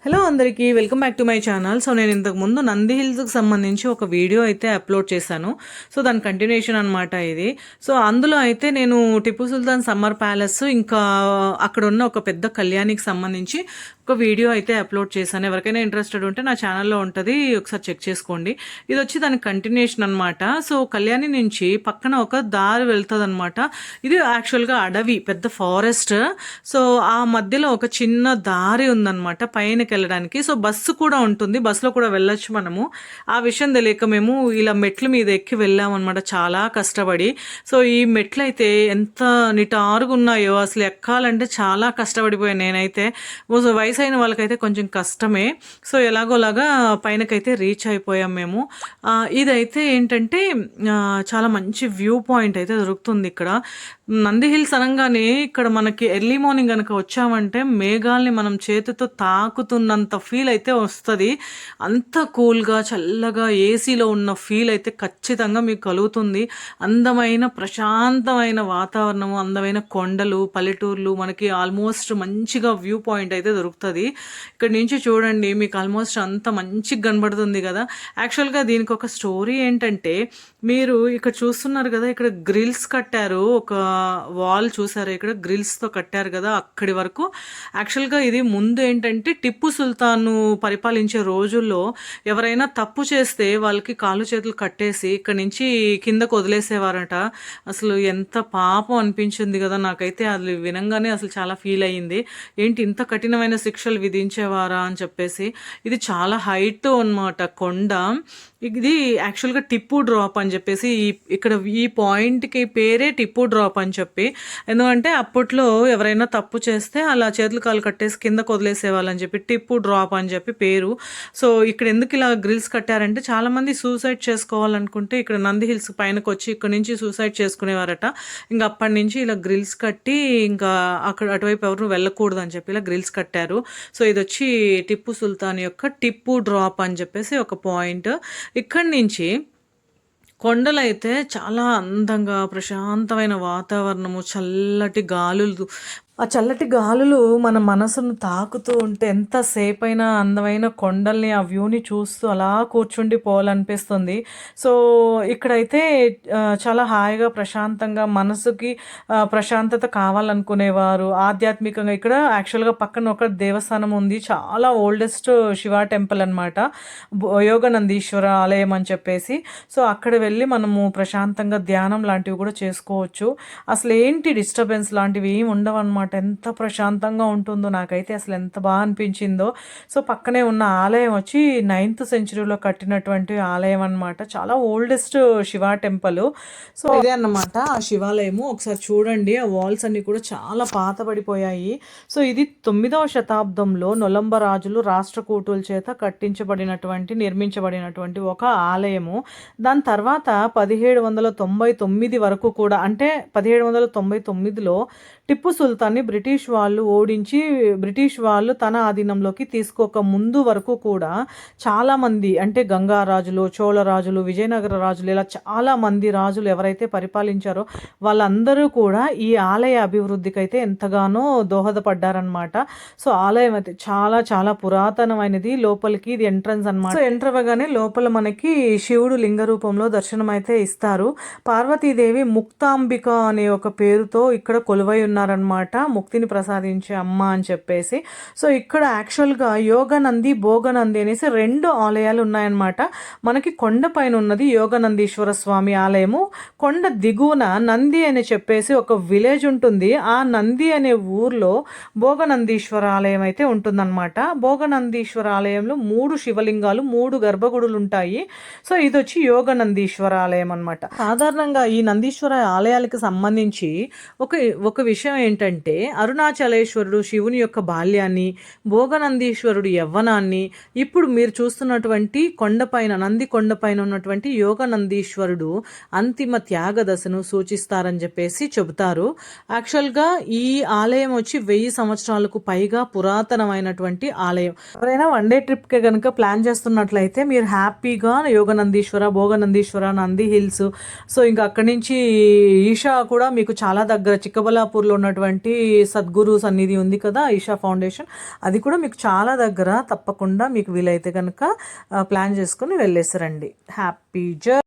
Hello అందరికీ welcome back to my channel. So నేను ఇంతకు ముందు నంది హిల్స్కి సంబంధించి ఒక వీడియో అయితే అప్లోడ్ చేశాను. సో దాని కంటిన్యూషన్ అనమాట ఇది. సో అందులో అయితే నేను టిప్పు సుల్తాన్ సమ్మర్ ప్యాలెస్ ఇంకా అక్కడ ఉన్న ఒక పెద్ద కళ్యాణికి సంబంధించి ఒక వీడియో అయితే అప్లోడ్ చేశాను. ఎవరికైనా ఇంట్రెస్టెడ్ ఉంటే నా ఛానల్లో ఉంటుంది, ఒకసారి చెక్ చేసుకోండి. ఇది వచ్చి దాని కంటిన్యూషన్ అనమాట. సో కళ్యాణి నుంచి పక్కన ఒక దారి వెళ్తుంది అనమాట. ఇది యాక్చువల్గా అడవి, పెద్ద ఫారెస్ట్. సో ఆ మధ్యలో ఒక చిన్న దారి ఉందన్నమాట పైనకి వెళ్ళడానికి. సో బస్సు కూడా ఉంటుంది, బస్సులో కూడా వెళ్ళొచ్చు మనము. ఆ విషయం తెలియక మేము ఇలా మెట్ల మీద ఎక్కి వెళ్ళామన్నమాట, చాలా కష్టపడి. సో ఈ మెట్లు అయితే ఎంత నిటారుగా ఉన్నాయో, అసలు ఎక్కాలంటే చాలా కష్టపడిపోయాను నేనైతే. వయసు అయిన వాళ్ళకైతే కొంచెం కష్టమే. సో ఎలాగోలాగా పైనకైతే రీచ్ అయిపోయాం మేము. ఇదైతే ఏంటంటే చాలా మంచి వ్యూ పాయింట్ అయితే దొరుకుతుంది ఇక్కడ. నంది హిల్స్ అనగానే ఇక్కడ మనకి ఎర్లీ మార్నింగ్ కనుక వచ్చామంటే మేఘాల్ని మనం చేతితో తాకుతున్నంత ఫీల్ అయితే వస్తుంది. అంత కూల్గా చల్లగా ఏసీలో ఉన్న ఫీల్ అయితే ఖచ్చితంగా మీకు కలుగుతుంది. అందమైన ప్రశాంతమైన వాతావరణము, అందమైన కొండలు, పల్లెటూర్లు మనకి ఆల్మోస్ట్ మంచిగా వ్యూ పాయింట్ అయితే దొరుకుతుంది. ఇక్కడ నుంచి చూడండి, మీకు ఆల్మోస్ట్ అంత మంచిగా కనబడుతుంది కదా. యాక్చువల్గా దీనికి ఒక స్టోరీ ఏంటంటే, మీరు ఇక్కడ చూస్తున్నారు కదా, ఇక్కడ గ్రిల్స్ కట్టారు, ఒక వాల్ చూసారు, ఇక్కడ గ్రిల్స్తో కట్టారు కదా అక్కడి వరకు. యాక్చువల్గా ఇది ముందు ఏంటంటే టిప్పు సుల్తాను పరిపాలించే రోజుల్లో ఎవరైనా తప్పు చేస్తే వాళ్ళకి కాళ్ళు చేతులు కట్టేసి ఇక్కడ నుంచి కిందకు వదిలేసేవారట. అసలు ఎంత పాపం అనిపించింది కదా నాకైతే. అది వినంగానే అసలు చాలా ఫీల్ అయ్యింది. ఏంటి ఇంత కఠినమైన శిక్షలు విధించేవారా అని చెప్పేసి. ఇది చాలా హైట్ అన్నమాట కొండ. ఇది యాక్చువల్గా టిప్పు డ్రాప్ అని చెప్పేసి ఇక్కడ ఈ పాయింట్కి పేరే టిప్పు డ్రాప్ అని చెప్పి. ఎందుకంటే అప్పట్లో ఎవరైనా తప్పు చేస్తే అలా చేతులు కాలు కట్టేసి కిందకు వదిలేసేవాళ్ళని చెప్పి టిప్పు డ్రాప్ అని చెప్పి పేరు. సో ఇక్కడ ఎందుకు ఇలా గ్రిల్స్ కట్టారంటే, చాలామంది సూసైడ్ చేసుకోవాలనుకుంటే ఇక్కడ నంది హిల్స్ పైనకు వచ్చి ఇక్కడ నుంచి సూసైడ్ చేసుకునేవారట. ఇంకా అప్పటి నుంచి ఇలా గ్రిల్స్ కట్టి ఇంకా అక్కడ అటువైపు ఎవరు వెళ్ళకూడదు అని చెప్పి ఇలా గ్రిల్స్ కట్టారు. సో ఇది వచ్చి టిప్పు సుల్తాన్ యొక్క టిప్పు డ్రాప్ అని చెప్పేసి ఒక పాయింట్. ఇక్కడి నుంచి కొండలైతే చాలా అందంగా ప్రశాంతమైన వాతావరణము, చల్లటి గాలులు. ఆ చల్లటి గాలులు మన మనసును తాకుతూ ఉంటే ఎంతసేపైనా అందమైన కొండల్ని, ఆ వ్యూని చూస్తూ అలా కూర్చుండి పోవాలనిపిస్తుంది. సో ఇక్కడైతే చాలా హాయిగా ప్రశాంతంగా మనసుకి ప్రశాంతత కావాలనుకునేవారు ఆధ్యాత్మికంగా. ఇక్కడ యాక్చువల్గా పక్కన ఒక దేవస్థానం ఉంది, చాలా ఓల్డెస్ట్ శివ టెంపుల్ అనమాట, యోగనందీశ్వర ఆలయం అని చెప్పేసి. సో అక్కడ వెళ్ళి మనము ప్రశాంతంగా ధ్యానం లాంటివి కూడా చేసుకోవచ్చు. అసలు ఏంటి డిస్టర్బెన్స్ లాంటివి ఏమి ఉండవు అనమాట. ఎంత ప్రశాంతంగా ఉంటుందో, నాకైతే అసలు ఎంత బాగా అనిపించిందో. సో పక్కనే ఉన్న ఆలయం వచ్చి 9th సెంచరీలో కట్టినటువంటి ఆలయం అనమాట, చాలా ఓల్డెస్ట్ శివ టెంపుల్. సో ఇదే అన్నమాట ఆ శివాలయము. ఒకసారి చూడండి, ఆ వాల్స్ అన్ని కూడా చాలా పాతబడిపోయాయి. సో ఇది 9వ శతాబ్దంలో నొలంబ రాజులు రాష్ట్రకూటుల చేత నిర్మించబడినటువంటి ఒక ఆలయము. దాని తర్వాత 1799 వరకు కూడా, అంటే 1799లో టిప్పు సుల్తాన్ని బ్రిటిష్ వాళ్ళు ఓడించి, బ్రిటిష్ వాళ్ళు తన ఆధీనంలోకి తీసుకోక ముందు వరకు కూడా చాలామంది, అంటే గంగా రాజులు, చోళ రాజులు, విజయనగర రాజులు, ఇలా చాలామంది రాజులు ఎవరైతే పరిపాలించారో వాళ్ళందరూ కూడా ఈ ఆలయ అభివృద్ధికి అయితే ఎంతగానో దోహదపడ్డారనమాట. సో ఆలయం అయితే చాలా చాలా పురాతనమైనది. లోపలికి ఇది ఎంట్రన్స్ అనమాట. సో ఎంటర్ అవ్వగానే లోపల మనకి శివుడు లింగ రూపంలో దర్శనం అయితే ఇస్తారు. పార్వతీదేవి ముక్తాంబిక అనే ఒక పేరుతో ఇక్కడ కొలువై ఉన్నారనమాట, ముక్తిని ప్రసాదించే అమ్మ అని చెప్పేసి. సో ఇక్కడ యాక్చువల్గా యోగనంది, భోగనంది అనేసి 2 ఆలయాలు ఉన్నాయన్నమాట. మనకి కొండ పైన ఉన్నది యోగనందీశ్వర స్వామి ఆలయము, కొండ దిగువన నంది అని చెప్పేసి ఒక విలేజ్ ఉంటుంది. ఆ నంది అనే ఊర్లో భోగనందీశ్వర ఆలయం అయితే ఉంటుందన్నమాట. భోగనందీశ్వర ఆలయంలో 3 శివలింగాలు, 3 గర్భగుడులు ఉంటాయి. సో ఇది వచ్చి యోగనందీశ్వర ఆలయం అనమాట. సాధారణంగా ఈ నందీశ్వర ఆలయాలకు సంబంధించి ఒక విషయం ఏంటంటే, అరుణాచలేశ్వరుడు శివుని యొక్క బాల్యాన్ని, భోగనందీశ్వరుడు యవ్వనాన్ని, ఇప్పుడు మీరు చూస్తున్నటువంటి కొండపైన, నంది కొండపైన ఉన్నటువంటి యోగనందీశ్వరుడు అంతిమ త్యాగదశను సూచిస్తారని చెప్పేసి చెబుతారు. యాక్చువల్గా ఈ ఆలయం వచ్చి 1000 సంవత్సరాలకు పైగా పురాతనమైనటువంటి ఆలయం. ఎవరైనా వన్ డే ట్రిప్కి కనుక ప్లాన్ చేస్తున్నట్లయితే మీరు హ్యాపీగా యోగనందీశ్వర, భోగనందీశ్వర, నంది హిల్స్, సో ఇంకా అక్కడి నుంచి ఈషా కూడా మీకు చాలా దగ్గర, చిక్కబల్లాపూర్లో ఉన్నటువంటి సద్గురు సన్నిధి ఉంది కదా, ఈషా ఫౌండేషన్, అది కూడా మీకు చాలా దగ్గర. తప్పకుండా మీకు వీలైతే కనుక ప్లాన్ చేసుకుని వెళ్ళేసిరండి. Happy journey.